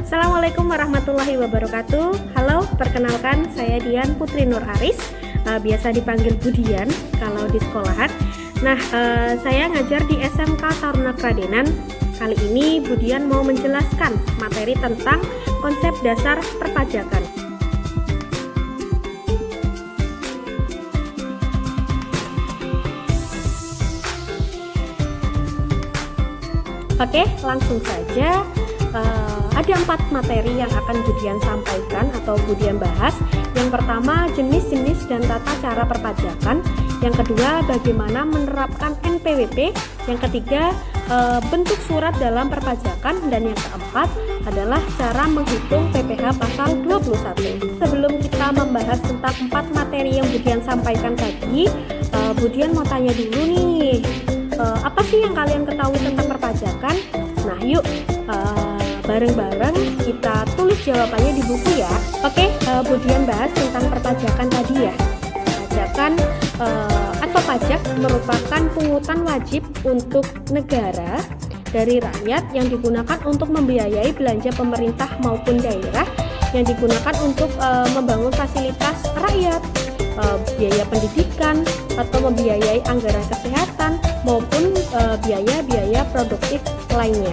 Assalamualaikum warahmatullahi wabarakatuh. Halo, perkenalkan saya Dian Putri Nur Aris, biasa dipanggil Budian kalau di sekolahan. Nah, saya ngajar di SMK Taruna Kradenan. Kali ini Budian mau menjelaskan materi tentang konsep dasar perpajakan. Oke, langsung saja. Ada 4 materi yang akan Budian sampaikan atau Budian bahas. Yang pertama, jenis-jenis dan tata cara perpajakan. Yang kedua, bagaimana menerapkan NPWP. Yang ketiga, bentuk surat dalam perpajakan. Dan yang keempat adalah cara menghitung PPh pasal 21. Sebelum kita membahas tentang 4 materi yang Budian sampaikan tadi, Budian mau tanya dulu nih, apa sih yang kalian ketahui tentang perpajakan? Nah, yuk bareng-bareng kita tulis jawabannya di buku ya. Oke, Budian bahas tentang perpajakan tadi ya. Perpajakan atau pajak merupakan pungutan wajib untuk negara dari rakyat yang digunakan untuk membiayai belanja pemerintah maupun daerah yang digunakan untuk membangun fasilitas rakyat, biaya pendidikan atau membiayai anggaran kesehatan maupun biaya-biaya produktif lainnya.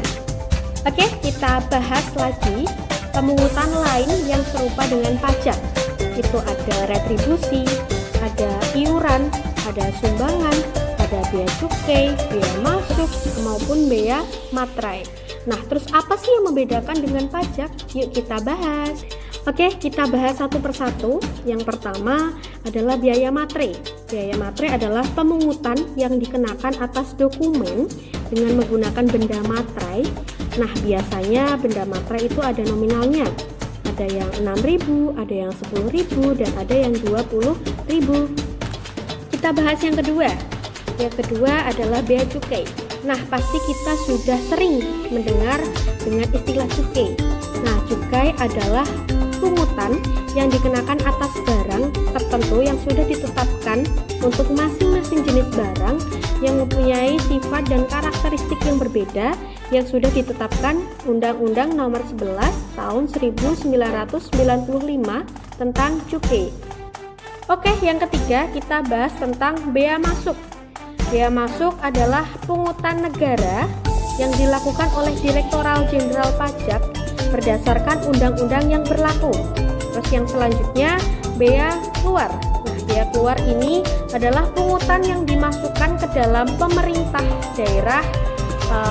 Oke, kita bahas lagi pemungutan lain yang serupa dengan pajak. Itu ada retribusi, ada iuran, ada sumbangan, ada bea cukai, bea masuk, maupun bea materai. Nah, terus apa sih yang membedakan dengan pajak? Yuk kita bahas. Oke, kita bahas satu persatu. Yang pertama adalah biaya materai. Biaya materai adalah pemungutan yang dikenakan atas dokumen dengan menggunakan benda materai. Nah, biasanya benda materai itu ada nominalnya. Ada yang 6.000, ada yang 10.000, dan ada yang 20.000. Kita bahas yang kedua. Yang kedua adalah bea cukai. Nah, pasti kita sudah sering mendengar dengan istilah cukai. Nah, cukai adalah pungutan yang dikenakan atas barang tertentu yang sudah ditetapkan untuk masing-masing jenis barang yang mempunyai sifat dan karakteristik yang berbeda yang sudah ditetapkan Undang-Undang Nomor 11 Tahun 1995 tentang cukai. Oke, yang ketiga kita bahas tentang bea masuk. Bea masuk adalah pungutan negara yang dilakukan oleh Direktorat Jenderal Pajak berdasarkan undang-undang yang berlaku. Terus yang selanjutnya bea keluar. Nah, bea keluar ini adalah pungutan yang dimasukkan ke dalam pemerintah daerah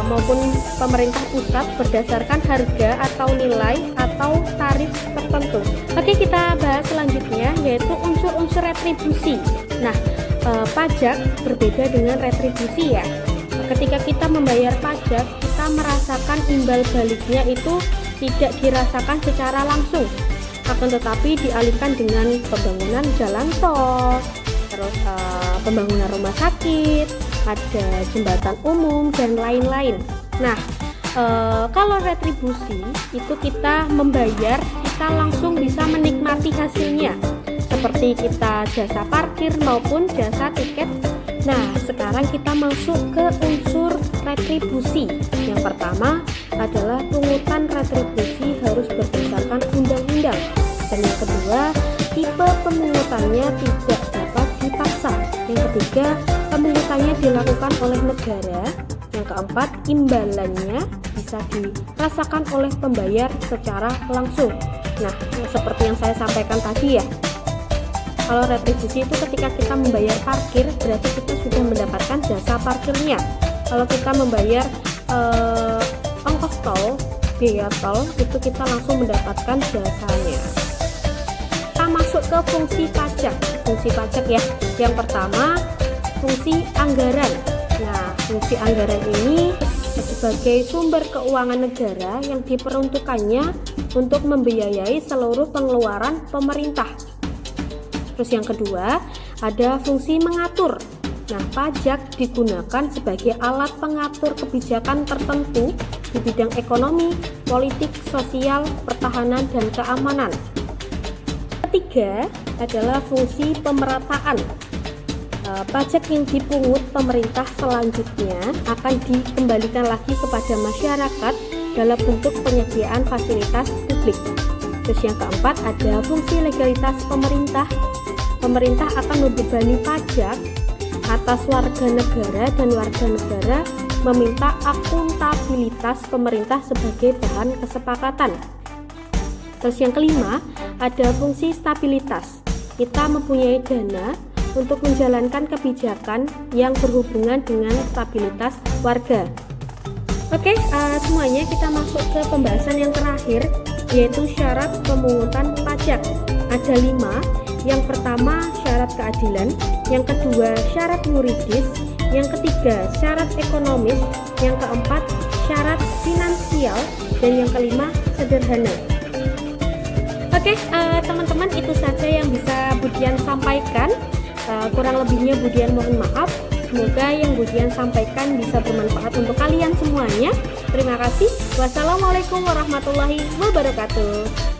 maupun pemerintah pusat berdasarkan harga atau nilai atau tarif tertentu. Oke, kita bahas selanjutnya yaitu unsur-unsur retribusi. Nah, pajak berbeda dengan retribusi ya. Ketika kita membayar pajak, kita merasakan imbal baliknya itu tidak dirasakan secara langsung, akan tetapi dialihkan dengan pembangunan jalan tol, terus pembangunan rumah sakit, ada jembatan umum dan lain-lain. Nah, kalau retribusi itu kita membayar, kita langsung bisa menikmati hasilnya, seperti kita jasa parkir maupun jasa tiket. Nah, sekarang kita masuk ke unsur retribusi. Yang pertama adalah pungutan retribusi harus berdasarkan undang-undang. Dan yang kedua, tipe pemungutannya tidak dapat dipaksa. Yang ketiga, pemungutannya dilakukan oleh negara. Yang keempat, imbalannya bisa dirasakan oleh pembayar secara langsung. Nah, seperti yang saya sampaikan tadi ya. Kalau retribusi itu ketika kita membayar parkir, berarti kita sudah mendapatkan jasa parkirnya. Kalau kita membayar ongkos tol, biaya tol, itu kita langsung mendapatkan jasanya. Kita masuk ke fungsi pajak. Fungsi pajak ya. Yang pertama, fungsi anggaran. Nah, fungsi anggaran ini sebagai sumber keuangan negara yang diperuntukannya untuk membiayai seluruh pengeluaran pemerintah. Terus yang kedua, ada fungsi mengatur. Nah, pajak digunakan sebagai alat pengatur kebijakan tertentu di bidang ekonomi, politik, sosial, pertahanan, dan keamanan. Ketiga adalah fungsi pemerataan. Pajak yang dipungut pemerintah selanjutnya akan dikembalikan lagi kepada masyarakat dalam bentuk penyediaan fasilitas publik. Terus yang keempat ada fungsi legalitas pemerintah. Pemerintah akan membebani pajak atas warga negara dan warga negara meminta akuntabilitas pemerintah sebagai bahan kesepakatan. Terus yang kelima ada fungsi stabilitas. Kita mempunyai dana untuk menjalankan kebijakan yang berhubungan dengan stabilitas warga. Oke, semuanya kita masuk ke pembahasan yang terakhir, yaitu syarat pemungutan pajak. Ada 5. Yang pertama syarat keadilan, yang kedua syarat yuridis, yang ketiga syarat ekonomis, yang keempat syarat finansial, dan yang kelima sederhana. Oke, teman-teman, itu saja yang bisa Budian sampaikan. Kurang lebihnya Budian mohon maaf. Semoga yang Budian sampaikan bisa bermanfaat untuk kalian semuanya. Terima kasih. Wassalamualaikum warahmatullahi wabarakatuh.